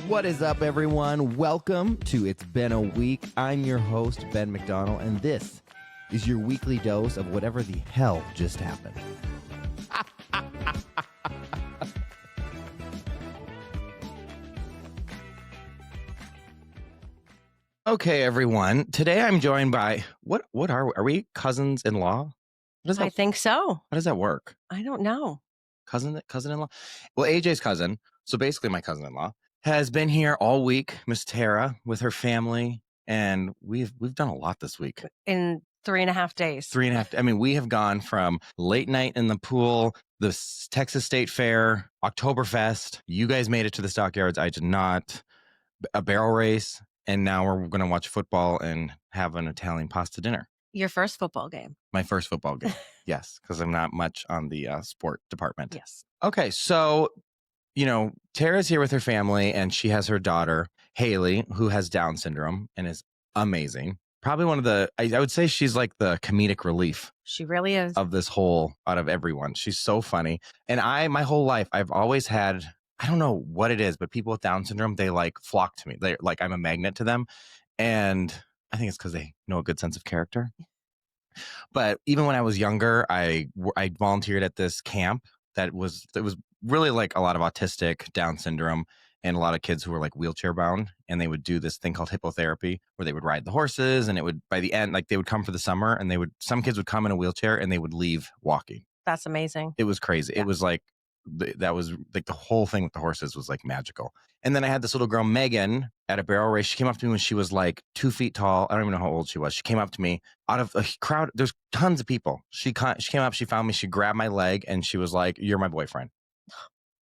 What is up, everyone? Welcome to It's Been a Week. I'm your host, Ben McDonald, and this is your weekly dose of whatever the hell just happened. Okay, everyone. Today I'm joined by what are we cousins-in-law? I think so. How does that work? I don't know. Cousin-in-law? Well, AJ's cousin, so basically my cousin-in-law, has been here all week, Miss Tara, with her family, and we've done a lot this week. In 3.5 days. 3.5. I mean, we have gone from late night in the pool, the Texas State Fair, Oktoberfest. You guys made it to the stockyards. I did not. A barrel race, and now we're going to watch football and have an Italian pasta dinner. Your first football game. My first football game. Yes, because I'm not much on the sport department. Yes. Okay, so Tara's here with her family, and she has her daughter, Haley, who has Down syndrome and is amazing. Probably one of the, I would say she's like the comedic relief. She really is. Of this whole, out of everyone. She's so funny. And my whole life, I've always had, I don't know what it is, but people with Down syndrome, they like flock to me. They're like, I'm a magnet to them. And I think it's because they know a good sense of character. But even when I was younger, I volunteered at this camp that was really like a lot of autistic, Down syndrome, and a lot of kids who were like wheelchair bound. And they would do this thing called hippotherapy where they would ride the horses, and it would, by the end, like they would come for the summer, and some kids would come in a wheelchair and they would leave walking. That's amazing. It was crazy. Yeah. It was like, that was like the whole thing with the horses was like magical. And then I had this little girl, Megan, at a barrel race. She came up to me when she was like 2 feet tall. I don't even know how old she was. She came up to me out of a crowd. There's tons of people. She came up, she found me, she grabbed my leg, and she was like, "You're my boyfriend."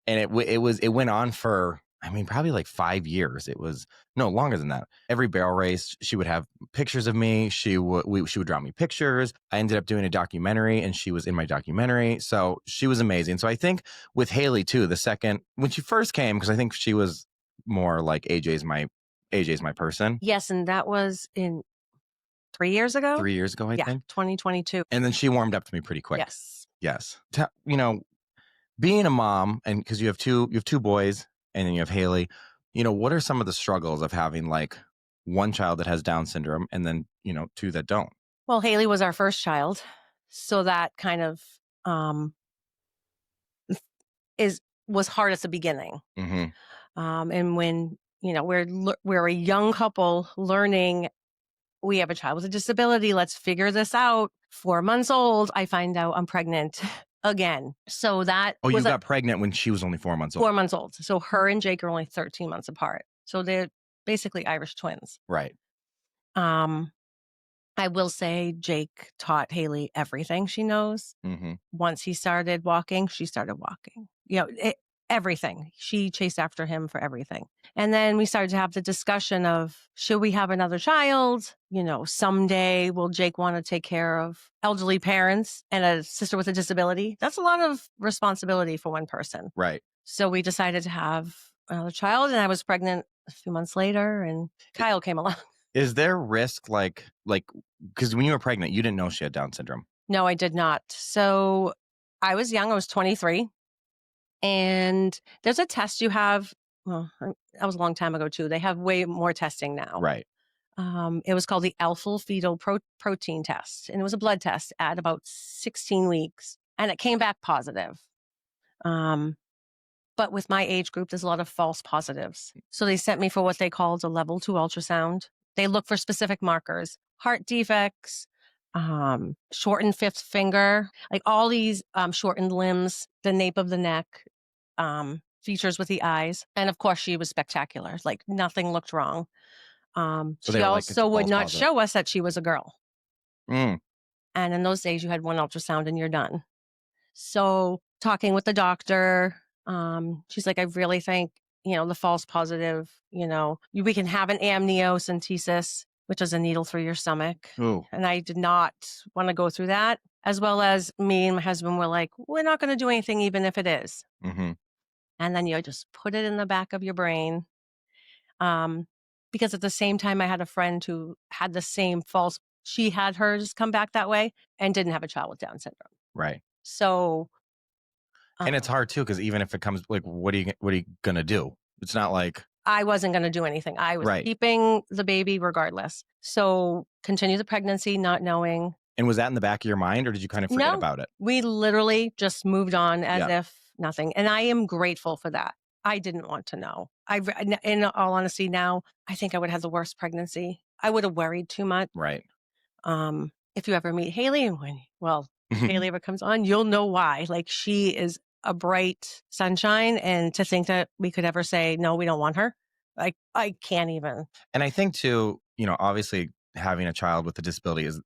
And it went on for, I mean, probably like 5 years. It was no longer than that. Every barrel race, she would have pictures of me. She would draw me pictures. I ended up doing a documentary, and she was in my documentary. So she was amazing. So I think with Haley too, when she first came, because I think she was more like AJ's my person. Yes, and that was in 3 years ago. 3 years ago, I think. 2022. And then she warmed up to me pretty quick. Yes. Being a mom, and because you have two boys, and then you have Haley, what are some of the struggles of having like one child that has Down syndrome and then, two that don't? Well, Haley was our first child. So that kind of was hard at the beginning. Mm-hmm. And when, we're a young couple learning, we have a child with a disability. Let's figure this out. 4 months old, I find out I'm pregnant again. So that you got pregnant when she was only 4 months old. 4 months old. So her and Jake are only 13 months apart. So they're basically Irish twins. Right. I will say Jake taught Haley everything she knows. Mm-hmm. Once he started walking, she started walking. Everything. She chased after him for everything. And then we started to have the discussion of, should we have another child? Someday will Jake want to take care of elderly parents and a sister with a disability? That's a lot of responsibility for one person. Right. So we decided to have another child, and I was pregnant a few months later, and Kyle came along. Is there risk like, because when you were pregnant, you didn't know she had Down syndrome? No, I did not. So I was young. I was 23. And there's a test you have. Well, that was a long time ago too. They have way more testing now. Right. It was called the alpha fetal protein test. And it was a blood test at about 16 weeks. And it came back positive. But with my age group, there's a lot of false positives. So they sent me for what they called a level 2 ultrasound. They look for specific markers, heart defects, shortened fifth finger, like all these shortened limbs, the nape of the neck, features with the eyes. And of course, she was spectacular. Like nothing looked wrong. So she also would not show us that she was a girl. Mm. And in those days, you had one ultrasound and you're done. So talking with the doctor, she's like, I really think, the false positive, we can have an amniocentesis, which is a needle through your stomach. Ooh. And I did not want to go through that, as well as me and my husband were like, we're not going to do anything, even if it is. Mm-hmm. And then you just put it in the back of your brain. Because at the same time, I had a friend who had the same she had hers come back that way and didn't have a child with Down syndrome. Right. So. And it's hard too, because even if it comes, like, what are you going to do? It's not like, I wasn't going to do anything. I was Right. keeping the baby regardless. So continue the pregnancy, not knowing. And was that in the back of your mind, or did you kind of forget No, about it? we literally just moved on as Yeah. if nothing. And I am grateful for that. I didn't want to know. In all honesty, now I think I would have the worst pregnancy. I would have worried too much. Right. If you ever meet Haley, and if Haley ever comes on, you'll know why. Like, she is a bright sunshine. And to think that we could ever say, no, we don't want her. Like, I can't even. And I think too, obviously having a child with a disability is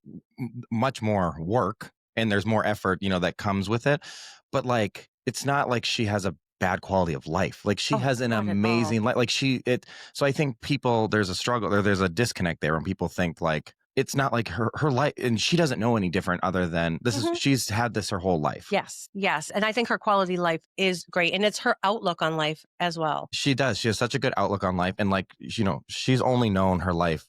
much more work, and there's more effort, that comes with it. But like, it's not like she has a bad quality of life. Like, she Oh, has an not at all. amazing life. Like, so I think there's a struggle, or there's a disconnect there when people think like it's not like her life, and she doesn't know any different other than Mhm. she's had this her whole life. Yes, yes. And I think her quality life is great. And it's her outlook on life as well. She does. She has such a good outlook on life. And like, she's only known her life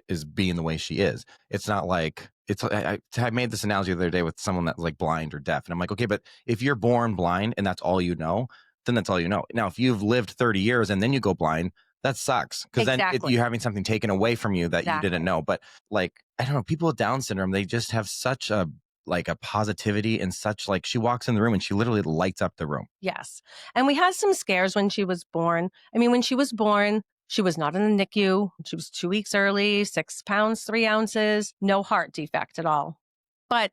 is being the way she is. It's not like I made this analogy the other day with someone that's like blind or deaf. And I'm like, okay, but if you're born blind and that's all you know, then that's all you know. Now, if you've lived 30 years and then you go blind, that sucks. Because then Exactly. you're having something taken away from you that you didn't Exactly. know. But like, I don't know, people with Down syndrome, they just have such a positivity, and such, like, she walks in the room and she literally lights up the room. Yes. And we had some scares when she was born. I mean, when she was born, she was not in the NICU. She was 2 weeks early, 6 pounds, 3 ounces, no heart defect at all. But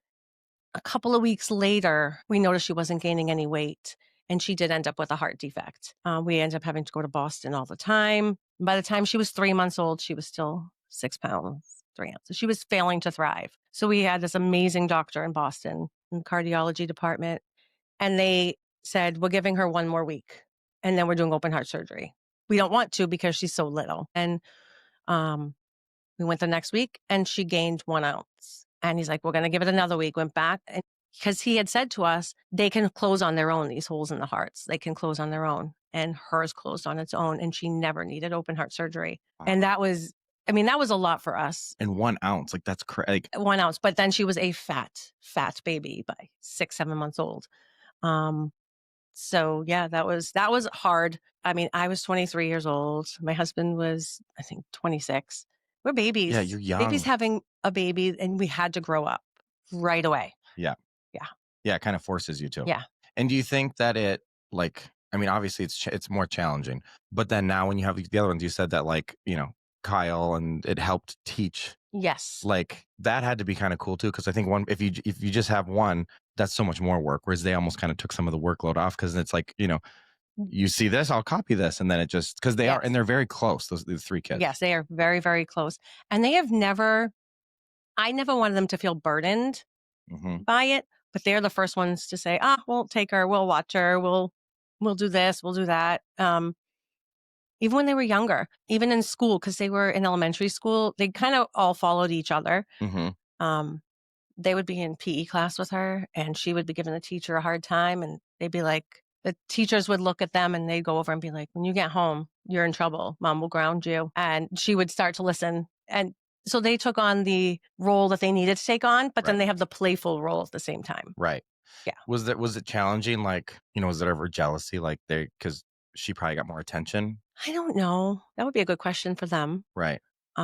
a couple of weeks later, we noticed she wasn't gaining any weight, and she did end up with a heart defect. We ended up having to go to Boston all the time. By the time she was 3 months old, she was still 6 pounds, 3 ounces. She was failing to thrive. So we had this amazing doctor in Boston in the cardiology department, and they said, we're giving her 1 more week, and then we're doing open heart surgery. We don't want to because she's so little. And um, we went the next week and she gained 1 ounce. And he's like, we're going to give it another week. Went back. And because he had said to us, they can close on their own, these holes in the hearts. They can close on their own. And hers closed on its own. And she never needed open heart surgery. Wow. And that was a lot for us. And 1 ounce, like, that's crazy. 1 ounce. But then she was a fat baby by 6, 7 months old. So yeah, that was hard. I mean, I was 23 years old. My husband was, I think, 26. We're babies. Yeah, you're young. Babies having a baby, and we had to grow up right away. Yeah. Yeah. Yeah, it kind of forces you to. Yeah. And do you think that it, like, I mean, obviously it's more challenging, but then now when you have the other ones, you said that, like, Kyle, and it helped teach. Yes. Like, that had to be kind of cool too, because I think if you just have one, that's so much more work. Whereas they almost kind of took some of the workload off, because it's like, you see this, I'll copy this, and then it just, because they are, and they're very close. The three kids. Yes, they are very, very close, and I never wanted them to feel burdened by it, but they're the first ones to say, we'll take her, we'll watch her, we'll do this, we'll do that. Even when they were younger, even in school, because they were in elementary school, they kind of all followed each other. They would be in PE class with her, and she would be giving the teacher a hard time, and they'd be like, the teachers would look at them and they'd go over and be like, when you get home, you're in trouble. Mom will ground you. And she would start to listen. And so they took on the role that they needed to take on, but then they have the playful role at the same time. Right. Yeah. Was it challenging? Like, was there ever jealousy? Like, because she probably got more attention? I don't know. That would be a good question for them. Right. We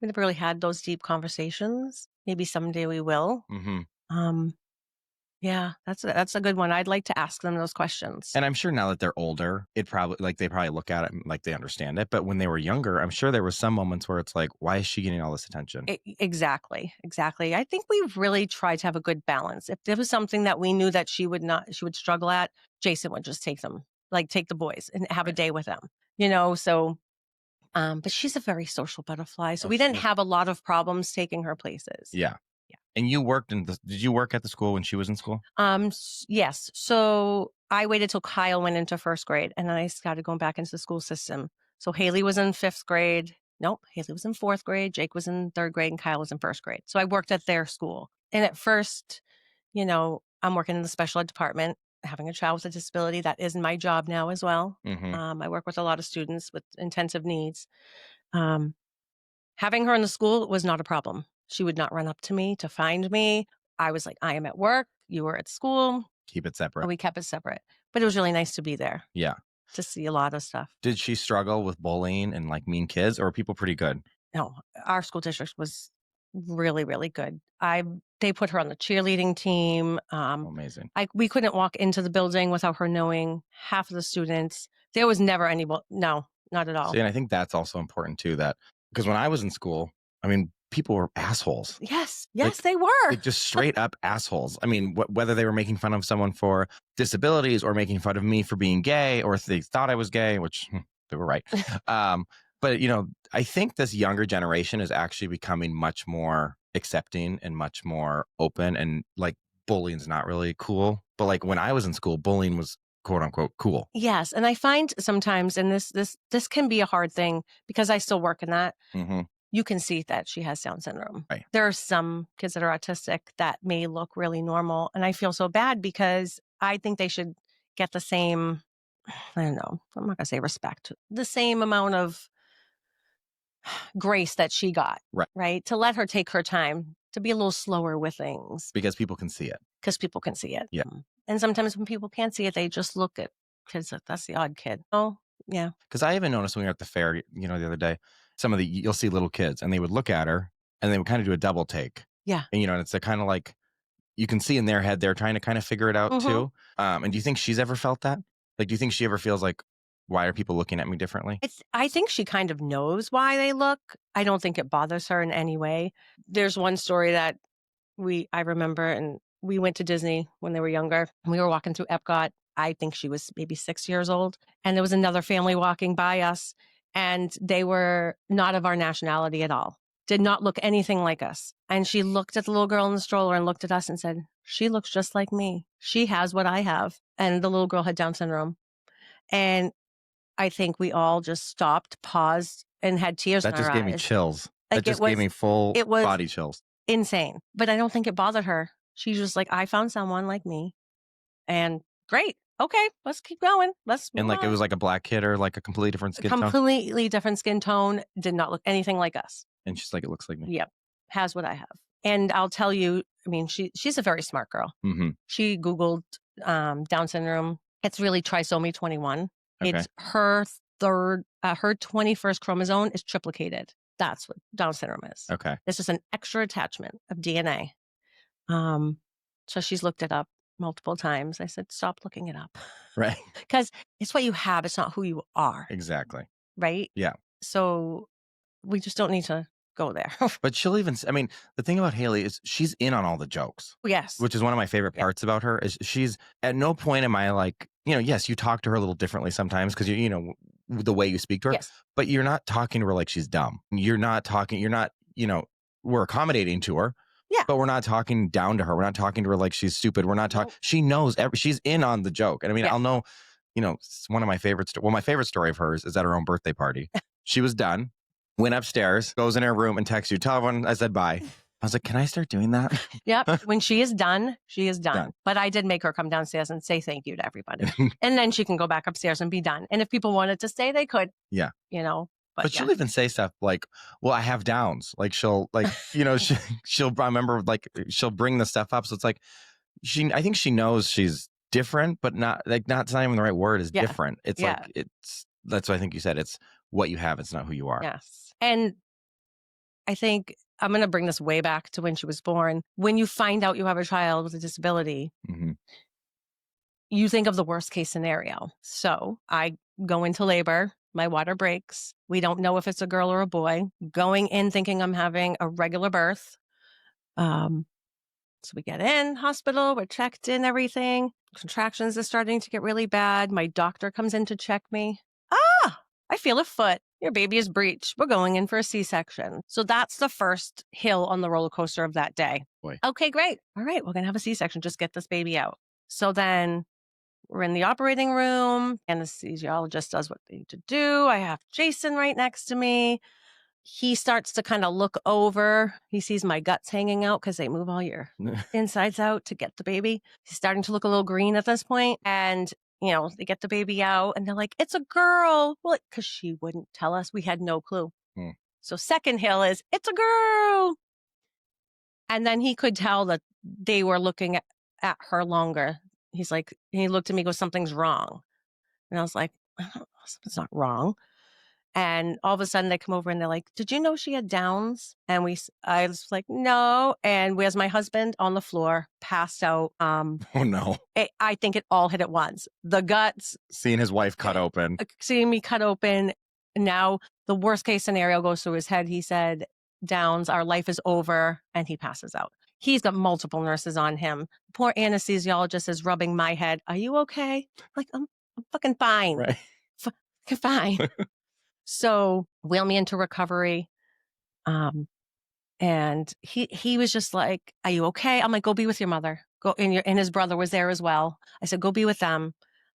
never really had those deep conversations. Maybe someday we will. Yeah, that's a good one. I'd like to ask them those questions. And I'm sure now that they're older, they probably look at it and, like, they understand it. But when they were younger, I'm sure there were some moments where it's like, why is she getting all this attention? Exactly. I think we've really tried to have a good balance. If there was something that we knew that she would struggle at, Jason would just take the boys and have a day with them, so, but she's a very social butterfly. So we didn't have a lot of problems taking her places. Yeah. Yeah. And did you work at the school when she was in school? Yes. So I waited till Kyle went into first grade, and then I started going back into the school system. So Haley was in fifth grade. Nope. Haley was in fourth grade. Jake was in third grade, and Kyle was in first grade. So I worked at their school. And at first, I'm working in the special ed department, having a child with a disability. That is my job now as well. I work with a lot of students with intensive needs. Having her in the school was not a problem. She would not run up to me to find me. I was like, I am at work. You were at school. Keep it separate. And we kept it separate. But it was really nice to be there. Yeah. to see a lot of stuff. Did she struggle with bullying and like mean kids, or are people pretty good? No, our school district was really, really good. They put her on the cheerleading team. Oh, amazing. We couldn't walk into the building without her knowing half of the students. There was never any, no, not at all. See, and I think that's also important too, that because when I was in school, I mean, people were assholes. Yes, yes, Like they were. like just straight up assholes. I mean, whether they were making fun of someone for disabilities or making fun of me for being gay, or if they thought I was gay, which they were right. Um, but I think this younger generation is actually becoming much more accepting and much more open, and like bullying's not really cool. But like when I was in school, bullying was quote unquote cool. Yes, and I find sometimes, and this can be a hard thing because I still work in that. Hmm. You can see that she has Down syndrome. Right. There are some kids that are autistic that may look really normal, and I feel so bad because I think they should get the same. I don't know. I'm not gonna say respect. The same amount of grace that she got. Right. Right. To let her take her time to be a little slower with things Because people can see it. because people can see it. Yeah. And sometimes when people can't see it, they just look at kids like that's the odd kid. Oh, yeah. Because I even noticed when we were at the fair, the other day, you'll see little kids and they would look at her and they would kind of do a double take. Yeah. And, and it's a kind of like, you can see in their head, they're trying to kind of figure it out Mhm. too. And do you think she's ever felt that? Like, do you think she ever feels like, why are people looking at me differently? I think she kind of knows why they look. I don't think it bothers her in any way. There's one story that I remember, and we went to Disney when they were younger. We were walking through Epcot. I think she was maybe 6 years old. And there was another family walking by us, and they were not of our nationality at all, did not look anything like us. And she looked at the little girl in the stroller and looked at us and said, she looks just like me. She has what I have. And the little girl had Down syndrome. And I think we all just stopped, paused, and had tears That in our just gave me eyes. chills. Like That just gave me full it was body chills. insane. But I don't think it bothered her. She's just like, I found someone like me. And great. Okay, let's keep going. Let's And move like, it on. was like a black kid or like a completely different skin tone. Completely different skin tone, did not look anything like us. And she's like, it looks like me. Yep. Has what I have. And I'll tell you, I mean, she's a very smart girl. Mm-hmm. She Googled Down syndrome. It's really trisomy 21. Okay. It's her her 21st chromosome is triplicated. That's what Down syndrome is. Okay. It's just an extra attachment of DNA. So she's looked it up multiple times. I said, stop looking it up. Right. Because it's what you have. It's not who you are. Exactly. Right? Yeah. So we just don't need to go there. But she'll even, I mean, the thing about Haley is she's in on all the jokes. Yes. Which is one of my favorite parts about her is she's at no point am I like, yes, you talk to her a little differently sometimes because the way you speak to her, Yes. but you're not talking to her like she's dumb. You're not, we're accommodating to her. Yeah. But we're not talking down to her. We're not talking to her like she's stupid. We're not talking. Nope. She knows she's in on the joke. And I mean, Yeah. I'll know, it's one of my favorites. Well, my favorite story of hers is at her own birthday party. She was done, went upstairs, goes in her room and texts you, tell everyone I said bye. I was like, can I start doing that? Yep. When she is done, she is done. Done. But I did make her come downstairs and say thank you to everybody. And then she can go back upstairs and be done. And if people wanted to stay, they could. Yeah. But she'll even say stuff like, well, I have Downs. Like she'll she'll I remember like she'll bring the stuff up. So it's like I think she knows she's different, but not it's not even the right word is different. It's like that's what I think you said. It's what you have. It's not who you are. Yes. And I think I'm going to bring this way back to when she was born. When you find out you have a child with a disability, Mm-hmm. you think of the worst case scenario. So I go into labor. My water breaks. We don't know if it's a girl or a boy. Going in thinking I'm having a regular birth. So we get in hospital. We're checked in, everything. Contractions are starting to get really bad. My doctor comes in to check me. I feel a foot. Your baby is breached. We're going in for a C-section. So that's the first hill on the roller coaster of that day. Boy. Okay, great. All right, we're going to have a C-section. Just get this baby out. So then we're in the operating room. Anesthesiologist does what they need to do. I have Jason right next to me. He starts to kind of look over. He sees my guts hanging out because they move all your insides out to get the baby. He's starting to look a little green at this point. And, they get the baby out and they're like, it's a girl. Well, because she wouldn't tell us. We had no clue. So second hill is, it's a girl. And then he could tell that they were looking at her longer. He's like, he looked at me, goes, something's wrong. And I was like, Something's not wrong. And all of a sudden they come over and they're like, did you know she had Downs? And I was like, no. And where's my husband on the floor, passed out. Oh no. I think it all hit at once. The guts, Seeing his wife cut open. seeing me cut open. Now the worst case scenario goes through his head. He said, Downs, our life is over. And he passes out. He's got multiple nurses on him. Poor anesthesiologist is rubbing my head. Are you okay? Like, I'm fucking fine. Right. Fine. So wheel me into recovery. And he was just like, are you okay? I'm like, go be with your mother. Go and his brother was there as well. I said, go be with them.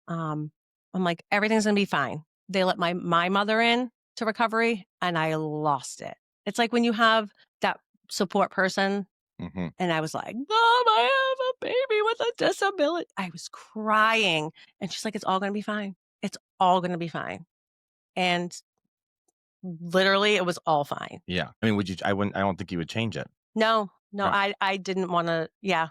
I'm like, everything's gonna be fine. They let my mother in to recovery and I lost it. It's like when you have that support person. Mm-hmm. And I was like, Mom, I have a baby with a disability. I was crying. And she's like, it's all gonna be fine. It's all gonna be fine. And literally it was all fine. Yeah. I mean, I don't think you would change it. No, No. I didn't want to. Yeah,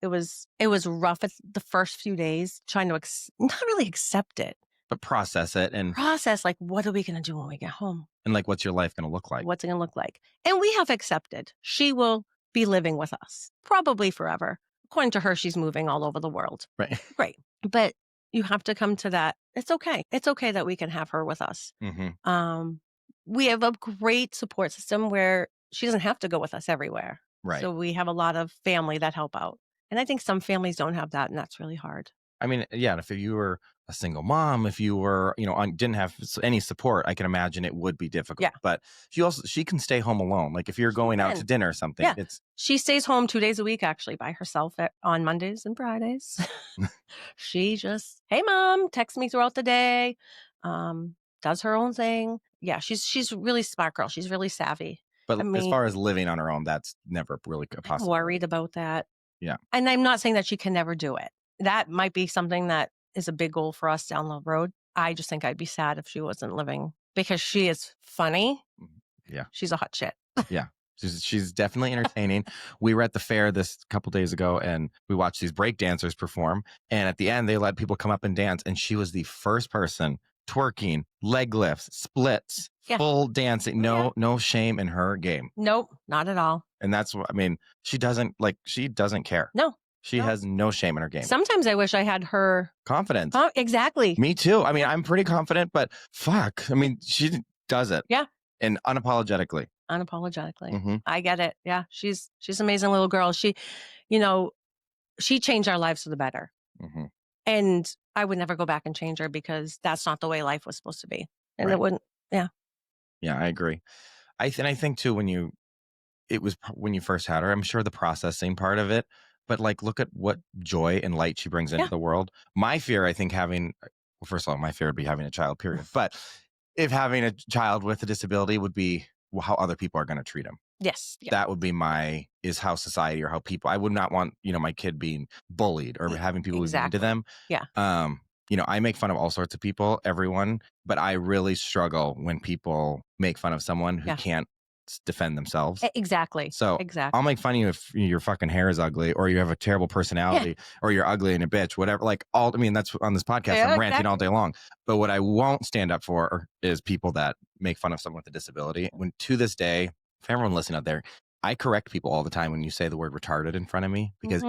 it was rough at the first few days trying to not really accept it, But process it and like, what are we going to do when we get home? and like, what's your life going to look like? What's it going to look like? And we have accepted she will be living with us probably forever. According to her, she's moving all over the world. Right. Great. But you have to come to that. It's okay. It's okay that we can have her with us. Mm-hmm. We have a great support system where she doesn't have to go with us everywhere. Right. So we have a lot of family that help out. And I think some families don't have that, and that's really hard. I mean, yeah, if you were a single mom, if you were, didn't have any support, I can imagine it would be difficult. Yeah. But she can stay home alone. Like if you're going out to dinner or something, yeah. She stays home 2 days a week, actually, by herself on Mondays and Fridays. She just, hey, Mom, texts me throughout the day, does her own thing. Yeah, she's really smart girl. She's really savvy. But as far as living on her own, that's never really a possibility. I'm worried about that. Yeah. And I'm not saying that she can never do it. That might be something that is a big goal for us down the road. I just think I'd be sad if she wasn't living because she is funny. Yeah. She's a hot shit. Yeah. She's definitely entertaining. We were at the fair this couple days ago and we watched these break dancers perform. And at the end, they let people come up and dance. And she was the first person twerking, leg lifts, splits, full dancing. No shame in her game. Nope, not at all. And that's what, I mean, she doesn't care. No. She has no shame in her game. Sometimes I wish I had her confidence. Exactly. Me too. I mean, I'm pretty confident, but fuck. I mean, she does it. Yeah. And unapologetically. Mm-hmm. I get it. Yeah. She's an amazing little girl. She changed our lives for the better. Mm-hmm. And I would never go back and change her because that's not the way life was supposed to be. And it wouldn't. Yeah. Yeah, I agree. I think too, when you first had her, I'm sure the processing part of it, but like, look at what joy and light she brings into the world. My fear, I think first of all, my fear would be having a child, period. But if having a child with a disability would be how other people are going to treat him. Yes. Yeah. That would be how society or how people, I would not want, my kid being bullied or having people be mean to them. Yeah. I make fun of all sorts of people, everyone, but I really struggle when people make fun of someone who can't defend themselves. Exactly. So I'll make fun of you if your fucking hair is ugly or you have a terrible personality or you're ugly and a bitch, whatever. Like that's on this podcast. I'm ranting all day long. But what I won't stand up for is people that make fun of someone with a disability. When to this day, for everyone listening out there, I correct people all the time when you say the word retarded in front of me because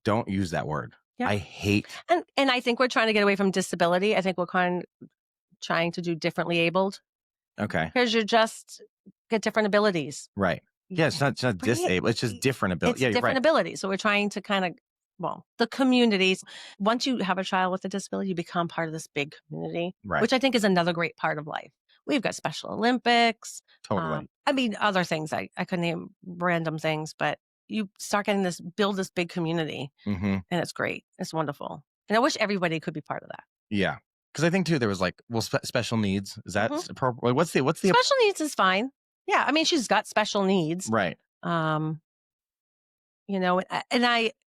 don't use that word. Yeah. I hate. And I think we're trying to get away from disability. I think we're trying to do differently abled. Okay. Because you just get different abilities. Right. Yeah, it's not disabled. It's just different abilities. Yeah, different abilities. So we're trying to the communities. Once you have a child with a disability, you become part of this big community, which I think is another great part of life. We've got Special Olympics. Totally. Other things. I could name random things, but you start getting build this big community, and it's great. It's wonderful. And I wish everybody could be part of that. Yeah. Because I think too, there was special needs. Is that appropriate? What's the special needs is fine. Yeah. I mean, she's got special needs. Right.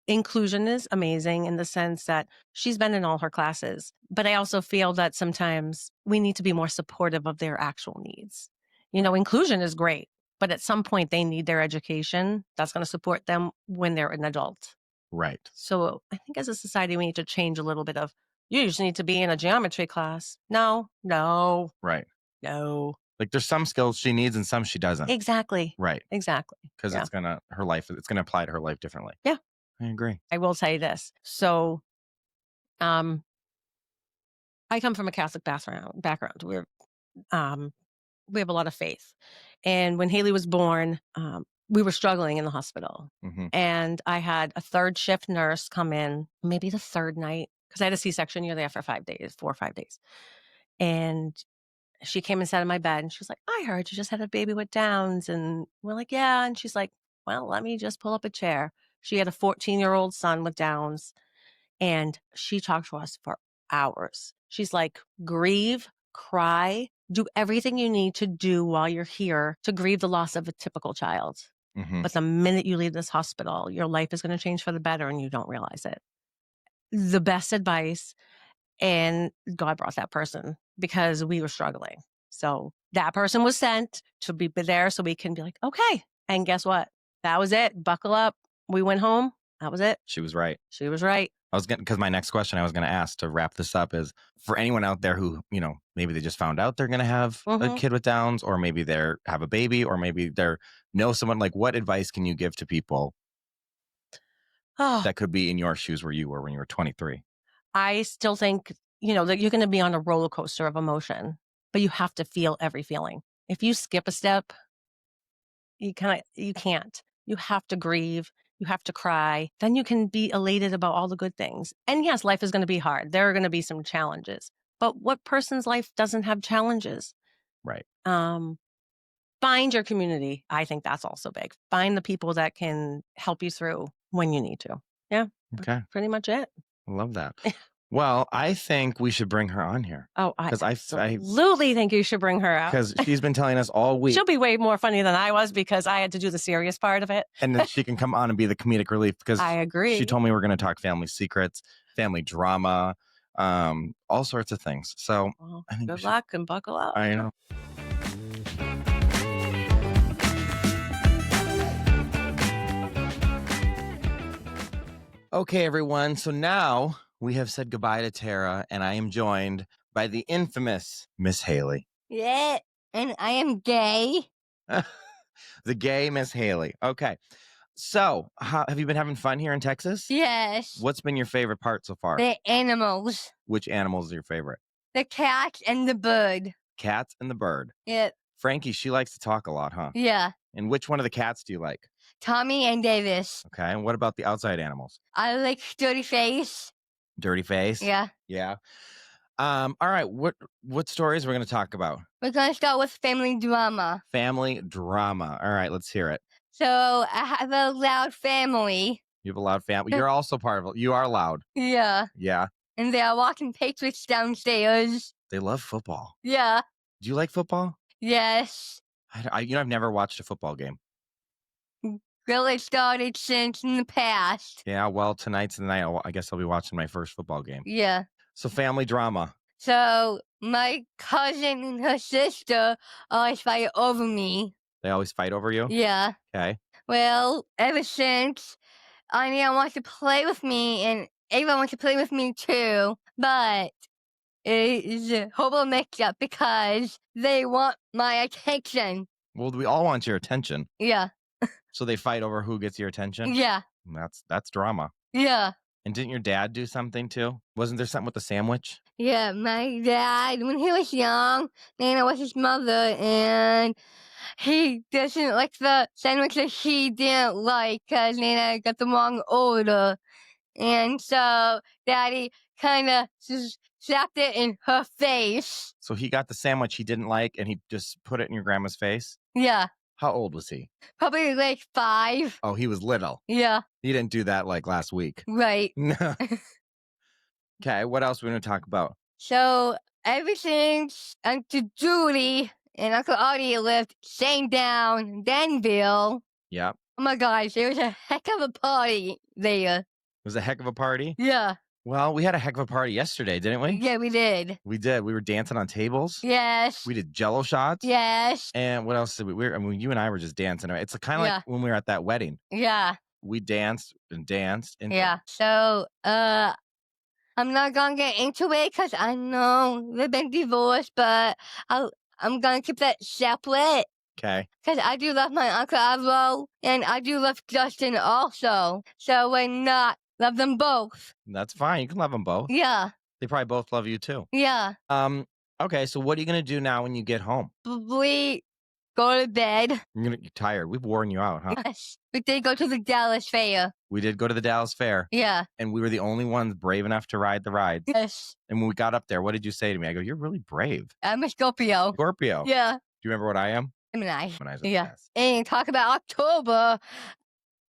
Inclusion is amazing in the sense that she's been in all her classes, but I also feel that sometimes we need to be more supportive of their actual needs. Inclusion is great, but at some point they need their education that's going to support them when they're an adult. Right. So I think as a society, we need to change a little bit of You just need to be in a geometry class. No, no, Right. no. Like there's some skills she needs and some she doesn't. Exactly. Right. Exactly. Because Yeah. it's gonna apply to her life differently. Yeah. I agree. I will tell you this. So, um, I come from a Catholic background. Um, we have a lot of faith. And when Haley was born, we were struggling in the hospital. Mm-hmm. And I had a third shift nurse come in, maybe the third night, because I had a C section. You're there for 5 days, 4 or 5 days. And she came and sat in my bed and she was like, I heard you just had a baby with Downs. And we're like, yeah. And she's like, well, let me just pull up a chair. She had a 14-year-old son with Downs. And she talked to us for hours. She's like, grieve, cry, do everything you need to do while you're here to grieve the loss of a typical child. Mm-hmm. But the minute you leave this hospital, your life is going to change for the better and you don't realize it. The best advice, and God brought that person because we were struggling. So that person was sent to be there so we can be like, okay. And guess what? That was it. Buckle up. We went home. That was it. She was right. She was right. Because my next question I was gonna ask to wrap this up is for anyone out there who, maybe they just found out they're gonna have a Mhm. kid with Downs, or maybe they're have a baby, or maybe they're know someone, like what advice can you give to people Oh, that could be in your shoes where you were when you were 23? I still think, that you're going to be on a roller coaster of emotion, but you have to feel every feeling. If you skip a step, you can't. You have to grieve. You have to cry. Then you can be elated about all the good things. And yes, life is going to be hard. There are going to be some challenges. But what person's life doesn't have challenges? Right. Find your community. I think that's also big. Find the people that can help you through when you need to. Yeah. Okay. Pretty much it. I love that. Well, I think we should bring her on here. Oh, I 'Cause I absolutely think you should bring her out. because she's been telling us all week, She'll be way more funny than I was because I had to do the serious part of it. and then she can come on and be the comedic relief because I agree. she told me we're going to talk family secrets, family drama, all sorts of things. So Well, I think we good should. luck and buckle up. I know. Okay, everyone. So now we have said goodbye to Tara, and I am joined by the infamous Miss Haley. Yeah, and I am gay. The gay Miss Haley. Okay. So, have you been having fun here in Texas? Yes. What's been your favorite part so far? The animals. Which animal is your favorite? The cat and the bird. Cats and the bird. Yep. Frankie, she likes to talk a lot, huh? Yeah. And which one of the cats do you like? Tommy and Davis. Okay. And what about the outside animals? I like Dirty Face. Dirty face? Yeah. Yeah. All right. What stories we're going to talk about? We're going to start with family drama. Family drama. All right, let's hear it. So I have a loud family. You have a loud family. You're also part of it. You are loud. Yeah. Yeah. And they are watching Patriots downstairs. They love football. Yeah. Do you like football? Yes. I've never watched a football game. Really started since in the past. Yeah, well, tonight's the night. I guess I'll be watching my first football game. Yeah. So family drama. So my cousin and her sister always fight over me. They always fight over you? Yeah. Okay. Well, ever since Anya wants to play with me and Ava wants to play with me too, but it's a horrible mix-up because they want my attention. Well, we all want your attention. Yeah. So they fight over who gets your attention? Yeah. That's drama. Yeah. And didn't your dad do something too? Wasn't there something with the sandwich? Yeah, my dad, when he was young, Nana was his mother, and he doesn't like the sandwich that he didn't like because Nana got the wrong order. And so Daddy kind of just slapped it in her face. So he got the sandwich he didn't like and he just put it in your grandma's face? Yeah, How old was he? probably like 5. Oh, he was little. Yeah, He didn't do that like last week. right. Okay, what else are we going to talk about? So everything's Uncle Judy and Uncle Audie lived same down Denville. Yeah. Oh my gosh, there was a heck of a party there. It was a heck of a party. Yeah. Well, we had a heck of a party yesterday, didn't we? Yeah, we did. We did. We were dancing on tables. Yes. We did Jello shots. Yes. And what else did we? You and I were just dancing. It's kind of Yeah. like when we were at that wedding. Yeah. We danced and danced. And Yeah. So, I'm not gonna get into it because I know they've been divorced, but I'm gonna keep that separate. Okay. Because I do love my Uncle Avro, and I do love Justin also. So why not love them both? That's fine. You can love them both. Yeah, They probably both love you too. yeah. Okay, so what are you gonna do now when you get home? We go to bed. You're gonna get tired. We've worn you out, huh? Yes. We did go to the Dallas Fair. We did go to the Dallas Fair, Yeah. and we were the only ones brave enough to ride the rides. Yes. And when we got up there, what did you say to me? I go, "You're really brave." I'm a Scorpio. Scorpio. Yeah. Do you remember what I am? Gemini. Gemini's Yeah. best. And talk about October.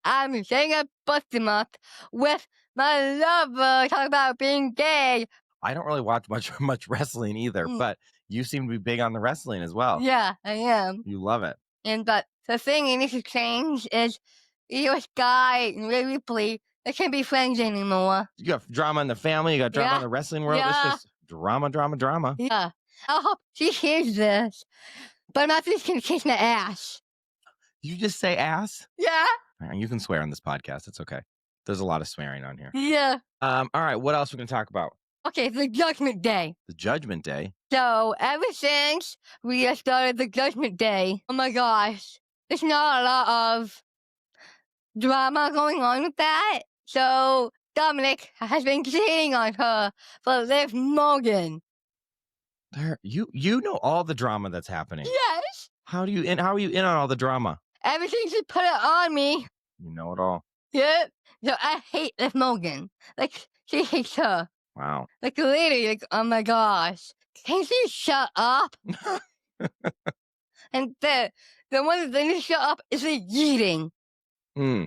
I'm saying a busted month with my lover. Talk about being gay. I don't really watch much wrestling either, but you seem to be big on the wrestling as well. Yeah, I am. You love it. And but the thing you need to change is you Guy and Ray Ripley, they can't be friends anymore. You got drama in the family. You got drama Yeah. in the wrestling world. It's Yeah. just drama. Yeah. I hope she hears this. But my face can kiss my ass. You just say ass. Yeah. You can swear on this podcast. It's okay. There's a lot of swearing on here. Yeah. All right. What else are we gonna talk about? Okay, the Judgment Day. The Judgment Day. So ever since we started the Judgment Day, oh my gosh, there's not a lot of drama going on with that. So Dominic has been cheating on her for Liv Morgan. There, you know all the drama that's happening. Yes. How are you in on all the drama? Ever since she put it on me. You know it all. Yep. So I hate Liv Morgan. Like she hates her. Wow. Like literally, like oh my gosh, can she shut up? And the one that needs to shut up is the yeeting. Hmm.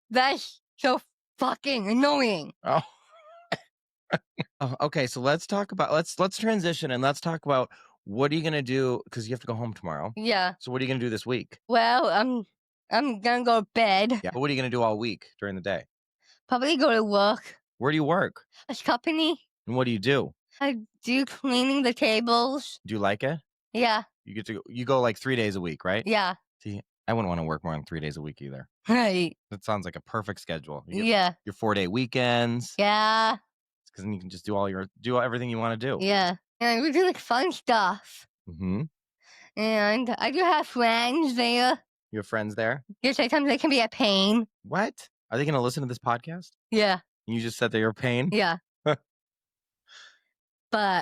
That's so fucking annoying. Oh. Oh, okay, so let's transition and let's talk about what are you gonna do because you have to go home tomorrow. Yeah. So what are you gonna do this week? Well, I'm gonna go to bed. Yeah. But what are you gonna do all week during the day? Probably go to work. Where do you work? A company. And what do you do? I do cleaning the tables. Do you like it? Yeah. You go like 3 days a week, right? Yeah. See, I wouldn't want to work more than 3 days a week either. Right. That sounds like a perfect schedule. You get Yeah. your 4-day weekends. Yeah. Because then you can just do everything you want to do. Yeah. And we do like fun stuff. Mm-hmm. And I do have friends there. You have friends there? Yeah, sometimes they can be a pain. What? Are they going to listen to this podcast? Yeah. You just said they're a pain? Yeah. But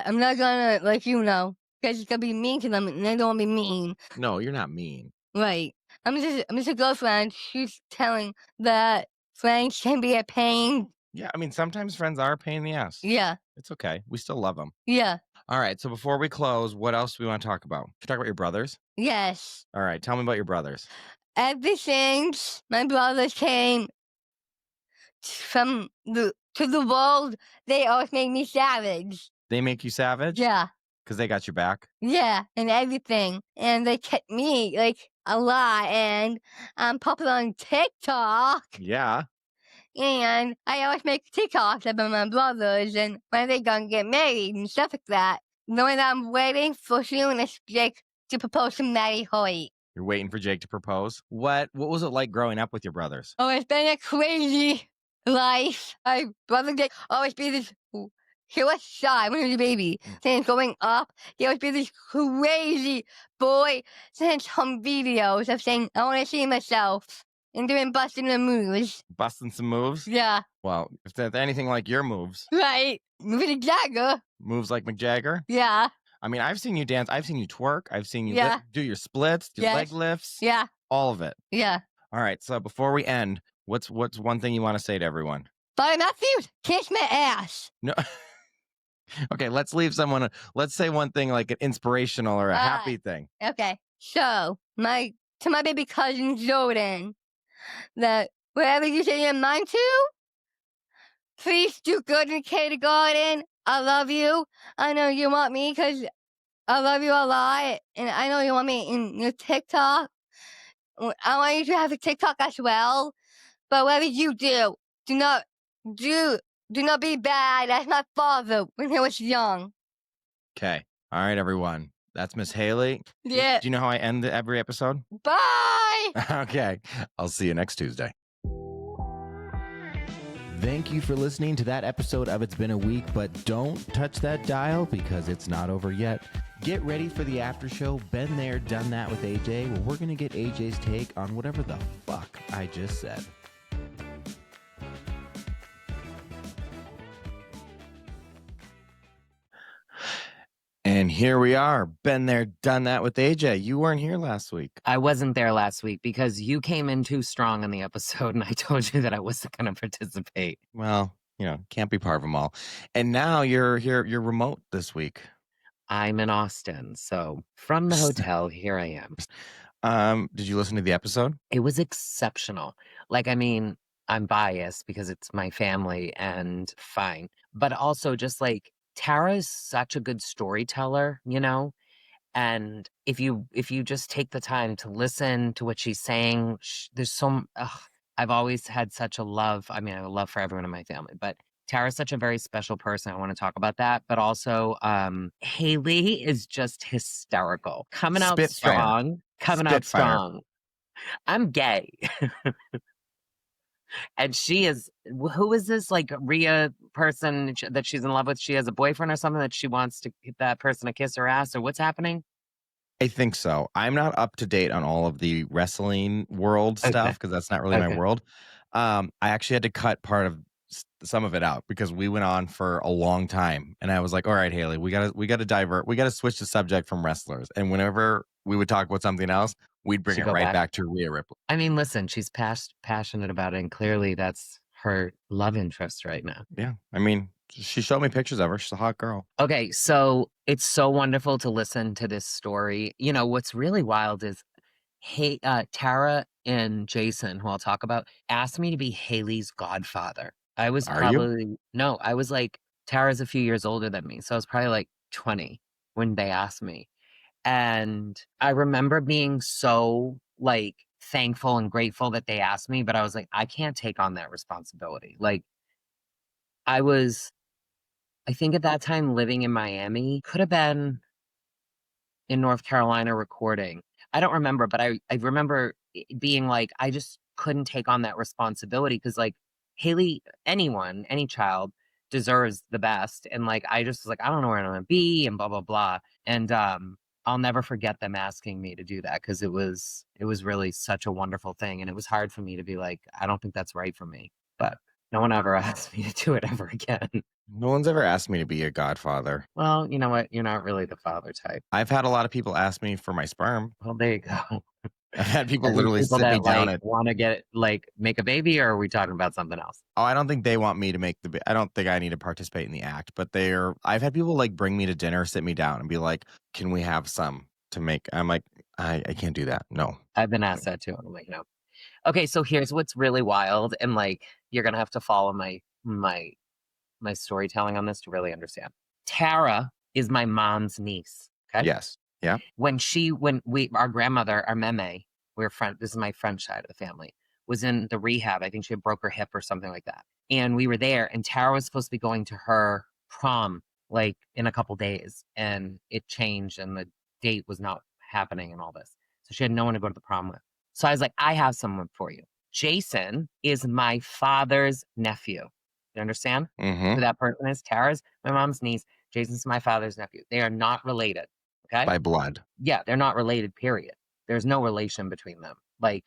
I'm not gonna because it's gonna be mean to them, and I don't want to be mean. No, you're not mean. Right. I'm just a girlfriend. She's telling that friends can be a pain. Yeah, I mean, sometimes friends are a pain in the ass. Yeah. It's okay. We still love them. Yeah. All right, so before we close, what else do we want to talk about? Should we talk about your brothers? Yes. All right, tell me about your brothers. Ever since my brothers came to the world, they always made me savage. They make you savage? Yeah. Because they got your back? Yeah, and everything. And they kept me, a lot. And I'm popular on TikTok. Yeah. And I always make TikToks about my brothers and when they gonna get married and stuff like that. The one I'm waiting for soon is Jake to propose to Maddie Hoyt. You're waiting for Jake to propose? What was it like growing up with your brothers? Oh, it's been a crazy life. My brother Jake always be this. He was shy when he was a baby. Since growing up, he always be this crazy boy. Sent some videos of saying, I want to see myself. And doing busting the moves. Busting some moves? Yeah. Well, if they're anything like your moves. Right. Moving to Jagger. Moves like McJagger? Yeah. I mean, I've seen you dance. I've seen you twerk. I've seen you do your splits, your leg lifts. Yeah. All of it. Yeah. All right. So before we end, what's one thing you want to say to everyone? Bobby Matthews, kiss my ass. No. Okay, let's say one thing like an inspirational or a happy thing. Okay. So, to my baby cousin Jordan, that whatever you say your mind to, please do good in kindergarten. I love you. I know you want me because I love you a lot. And I know you want me in your TikTok. I want you to have a TikTok as well. But whatever you do not be bad as my father when he was young. Okay. All right, everyone. That's Miss Haley. Yeah. Do you know how I end every episode? Bye. Okay. I'll see you next Tuesday. Thank you for listening to that episode of It's Been a Week, but don't touch that dial because it's not over yet. Get ready for the after show. Been there, done that with AJ. Well, we're going to get AJ's take on whatever the fuck I just said. And here we are. Been there, done that with AJ. You weren't here last week. I wasn't there last week because you came in too strong on the episode and I told you that I wasn't going to participate. Well, can't be part of them all. And now you're here, you're remote this week. I'm in Austin. So from the hotel, here I am. Did you listen to the episode? It was exceptional. I'm biased because it's my family and fine. But also just like Tara is such a good storyteller, and if you just take the time to listen to what she's saying, I've always had such a love. I have a love for everyone in my family, but Tara's such a very special person. I want to talk about that. But also, Haley is just hysterical. Coming out strong. I'm gay. And she is, who is this like Rhea person that she's in love with? She has a boyfriend or something that she wants to get that person to kiss her ass, or what's happening? I think so. I'm not up to date on all of the wrestling world stuff because that's not really my world. I actually had to cut part of some of it out because we went on for a long time, and I was like, "All right, Haley, we gotta divert. We gotta switch the subject from wrestlers." And whenever we would talk about something else, we'd bring it right back to Rhea Ripley. Listen, she's passionate about it, and clearly that's her love interest right now. Yeah, she showed me pictures of her. She's a hot girl. Okay, so it's so wonderful to listen to this story. What's really wild is Tara and Jason, who I'll talk about, asked me to be Haley's godfather. I was like, Tara's a few years older than me, so I was probably like 20 when they asked me. And I remember being so like thankful and grateful that they asked me, but I was like, I can't take on that responsibility. Like I think at that time living in Miami, could have been in North Carolina recording. I don't remember, but I remember being like, I just couldn't take on that responsibility because like Haley, any child deserves the best. And like, I just was like, I don't know where I'm going to be and blah, blah, blah. And I'll never forget them asking me to do that because it was really such a wonderful thing. And it was hard for me to be like, I don't think that's right for me. But no one ever asked me to do it ever again. No one's ever asked me to be a godfather. Well, you know what? You're not really the father type. I've had a lot of people ask me for my sperm. Well, there you go. I've had people literally sit me down and want to get make a baby, or are we talking about something else? Oh, I don't think they want me to make the. I don't think I need to participate in the act, but I've had people like bring me to dinner, sit me down, and be like, "Can we have some to make?" I'm like, I can't do that. No. I've been asked that too. I'm like, no. Okay, so here's what's really wild, and like you're gonna have to follow my storytelling on this to really understand. Tara is my mom's niece. Okay. Yes. Yeah. Our grandmother, our meme, this is my French side of the family, was in the rehab. I think she had broke her hip or something like that. And we were there, and Tara was supposed to be going to her prom like in a couple days, and it changed, and the date was not happening and all this. So she had no one to go to the prom with. So I was like, I have someone for you. Jason is my father's nephew. You understand Mm-hmm. who that person is? Tara's my mom's niece. Jason's my father's nephew. They are not related. Okay. By blood. Yeah, they're not related, period. There's no relation between them. Like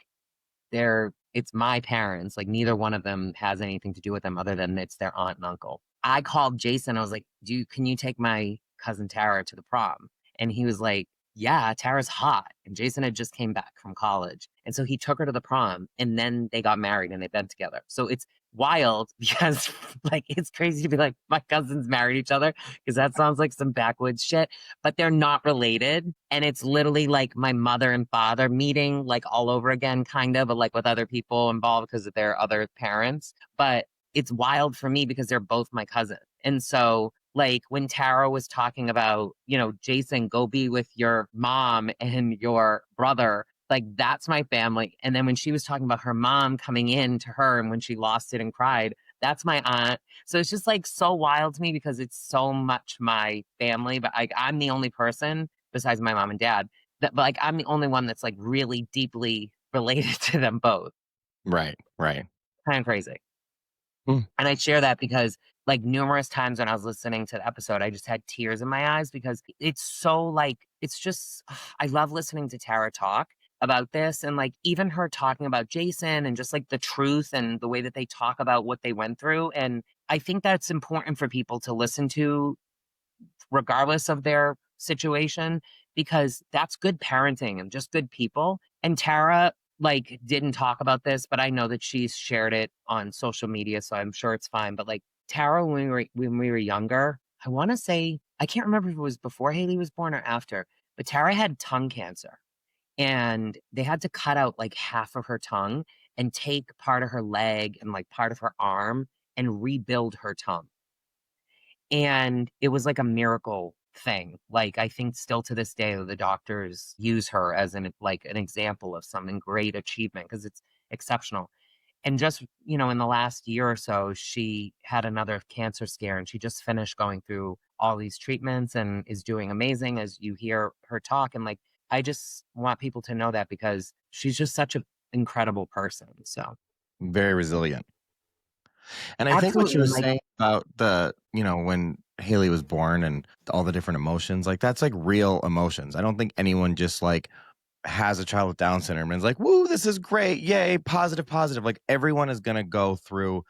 it's my parents. Like neither one of them has anything to do with them other than it's their aunt and uncle. I called Jason. I was like, can you take my cousin Tara to the prom? And he was like, yeah, Tara's hot. And Jason had just came back from college. And so he took her to the prom, and then they got married and they've been together. So it's wild because like it's crazy to be like, my cousins married each other, because that sounds like some backwoods shit, but they're not related. And it's literally like my mother and father meeting like all over again, kind of, but like with other people involved because of their other parents. But it's wild for me because they're both my cousin. And so like when Tara was talking about, Jason, go be with your mom and your brother, like that's my family. And then when she was talking about her mom coming in to her and when she lost it and cried, that's my aunt. So it's just like so wild to me because it's so much my family. But I'm the only person besides my mom and dad but I'm the only one that's like really deeply related to them both. Right. Kind of crazy. Mm. And I share that because, like, numerous times when I was listening to the episode, I just had tears in my eyes because it's so, like, it's just, I love listening to Tara talk about this. And, like, even her talking about Jason and just, like, the truth and the way that they talk about what they went through. And I think that's important for people to listen to, regardless of their situation, because that's good parenting and just good people. And Tara, like, didn't talk about this, but I know that she's shared it on social media, so I'm sure it's fine. But, like, Tara, when we were younger, I want to say, I can't remember if it was before Haley was born or after, but Tara had tongue cancer, and they had to cut out like half of her tongue and take part of her leg and like part of her arm and rebuild her tongue. And it was like a miracle thing. Like, I think still to this day, the doctors use her as an example of some great achievement because it's exceptional. And just, in the last year or so, she had another cancer scare and she just finished going through all these treatments and is doing amazing as you hear her talk. And, like, I just want people to know that because she's just such an incredible person. So, Very resilient. And I think what she absolutely. was Like, saying about when Haley was born and all the different emotions, like that's like real emotions. I don't think anyone just like has a child with Down syndrome and is like, woo, this is great. Yay, positive, positive. Like everyone is going to go through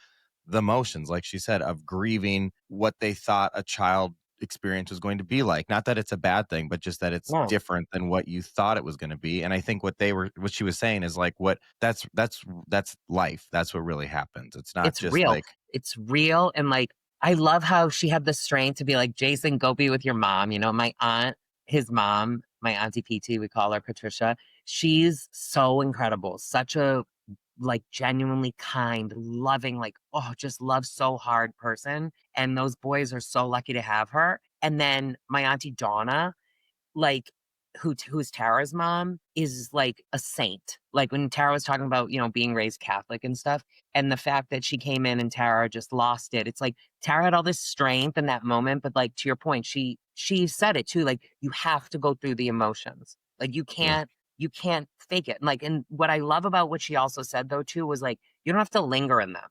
the motions, like she said, of grieving what they thought a child experience was going to be like. Not that it's a bad thing, but just that it's no, different than what you thought it was going to be. And I think what she was saying is like, that's life. That's what really happens. It's not it's just real. like, It's real. And, like, I love how she had the strength to be like, Jason, go be with your mom. My aunt, his mom, my auntie PT, we call her Patricia. She's so incredible. Such a, like, genuinely kind, loving, like, oh, just love so hard person. And those boys are so lucky to have her. And then my auntie Donna, like, who's Tara's mom, is like a saint. Like, when Tara was talking about, being raised Catholic and stuff, and the fact that she came in and Tara just lost it. It's like Tara had all this strength in that moment, but, like, to your point, she said it too, like, you have to go through the emotions. Like, mm, you can't fake it. Like, and what I love about what she also said though too was, like, you don't have to linger in them.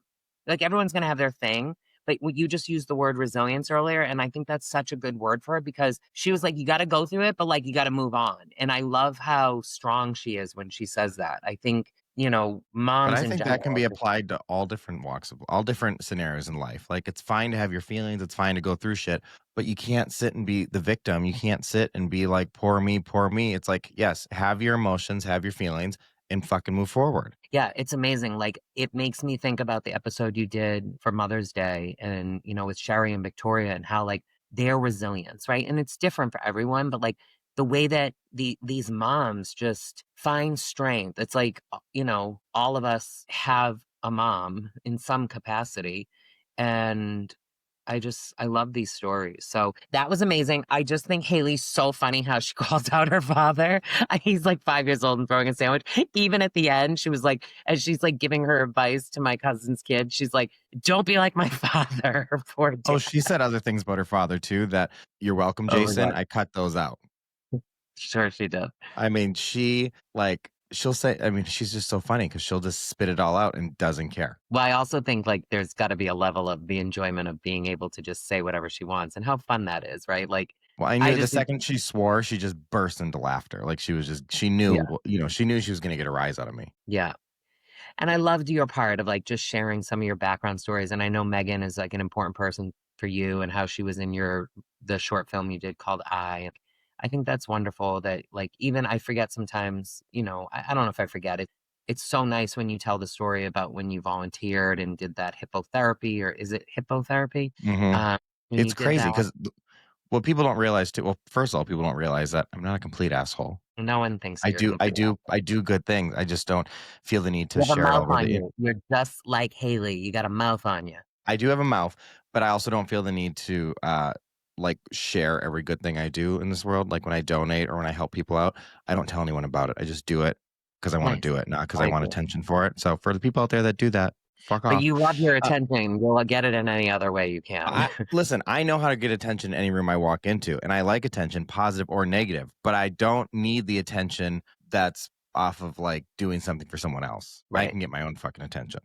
Like, everyone's gonna have their thing, but you just used the word resilience earlier, and I think that's such a good word for it because she was like, you got to go through it, but, like, you got to move on. And I love how strong she is when she says that. I think, but moms I in think that can be general. applied to all different all different scenarios in life. Like it's fine to have your feelings. It's fine to go through shit, but you can't sit and be the victim. You can't sit and be like, poor me, poor me. It's like, yes, have your emotions, have your feelings and fucking move forward. Yeah, it's amazing. Like, it makes me think about the episode you did for Mother's Day and, with Sherry and Victoria and how, like, their resilience, right? And it's different for everyone, but, like, the way that these moms just find strength. It's like, all of us have a mom in some capacity. And I love these stories. So that was amazing. I just think Haley's so funny how she calls out her father. He's like 5 years old and throwing a sandwich. Even at the end, she was like, as she's like giving her advice to my cousin's kid, she's like, don't be like my father. Poor Oh, dad. she said other things about her father too, that you're welcome, Oh my Jason. God. I cut those out. Sure, she did. I mean, she'll say, I mean, she's just so funny because she'll just spit it all out and doesn't care. Well, I also think, like, there's got to be a level of the enjoyment of being able to just say whatever she wants and how fun that is, right? Like, Well, I I knew the just think, second she swore, she just burst into laughter. Like she yeah, knew, she knew she was going to get a rise out of me. yeah. And I loved your part of, like, just sharing some of your background stories. And I know Megan is, like, an important person for you and how she was in the short film you did called I think that's wonderful that, like, even I forget sometimes, I don't know if I forget it. It's so nice when you tell the story about when you volunteered and did that hippotherapy, or is it hippotherapy? Hmm. When you It's did crazy that, because what people don't realize too. Well, first of all, people don't realize that I'm not a complete asshole. no one thinks that I you're do, I complete. do, I do good things. I just don't feel the need to You have a share it all mouth over on the. you. You're just like Haley. You got a mouth on you. I do have a mouth, but I also don't feel the need to like share every good thing I do in this world. Like when I donate or when I help people out, I don't tell anyone about it. I just do it because I want to Nice. do it, not because I I like want it. attention for it. So for the people out there that do that, fuck But off. you love your Uh, attention. You'll get it in any other way you can. listen, I know how to get attention in any room I walk into, and I like attention, positive or negative, but I don't need the attention that's off of like doing something for someone else. I Right. can get my own fucking attention.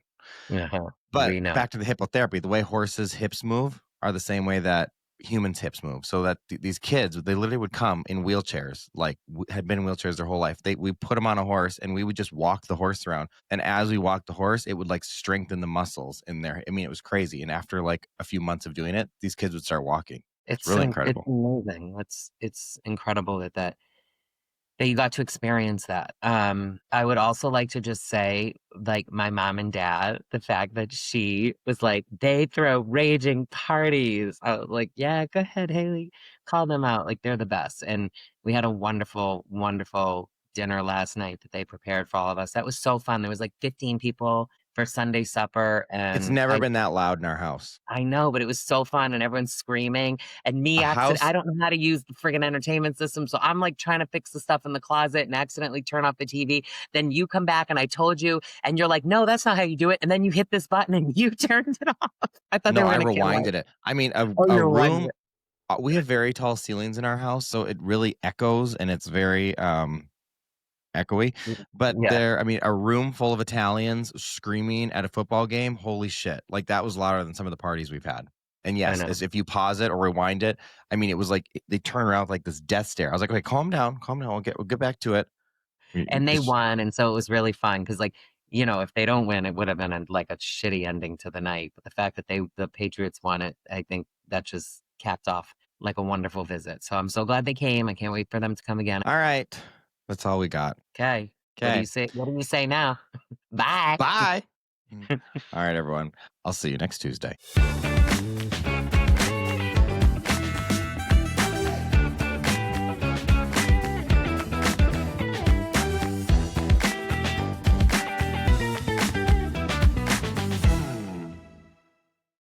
Uh-huh. But We know. back to the hippotherapy, the way horses' hips move are the same way that humans' hips move. So that these kids, they literally would come in wheelchairs, like had been in wheelchairs their whole life. We put them on a horse and we would just walk the horse around. And as we walked the horse, it would like strengthen the muscles in there. I mean, it was crazy. And after like a few months of doing it, these kids would start walking. It's really incredible. It's amazing. It's incredible that you got to experience that. I would also like to just say, like, my mom and dad, the fact that she was like, they throw raging parties. I was like, yeah, go ahead, Haley, call them out. Like, they're the best. And we had a wonderful, wonderful dinner last night that they prepared for all of us. That was so fun. There was like 15 people for Sunday supper. And It's never been that loud in our house. I know, but it was so fun and everyone's screaming. And me, I don't know how to use the friggin' entertainment system. So I'm like trying to fix the stuff in the closet and accidentally turn off the TV. Then you come back and I told you, and you're like, no, that's not how you do it. And then you hit this button and you turned it off. I thought No, they were I going to rewinded it. I mean, a room, we have very tall ceilings in our house, so it really echoes and it's very echoey. But Yeah. I mean, a room full of Italians screaming at a football game, holy shit. Like that was louder than some of the parties we've had. And yes, know. as if you pause it or rewind it, I mean, it was like they turn around with like this death stare. I was like, okay, calm down. We'll get back to it. And they won, and so it was really fun because, like, you know, if they don't win, it would have been like a shitty ending to the night. But the fact that the Patriots won it, I think that just capped off like a wonderful visit. So I'm so glad they came. I can't wait for them to come again. All right. That's all we got. Okay. What do you say? What do you say now? Bye. Bye. All right, everyone. I'll see you next Tuesday.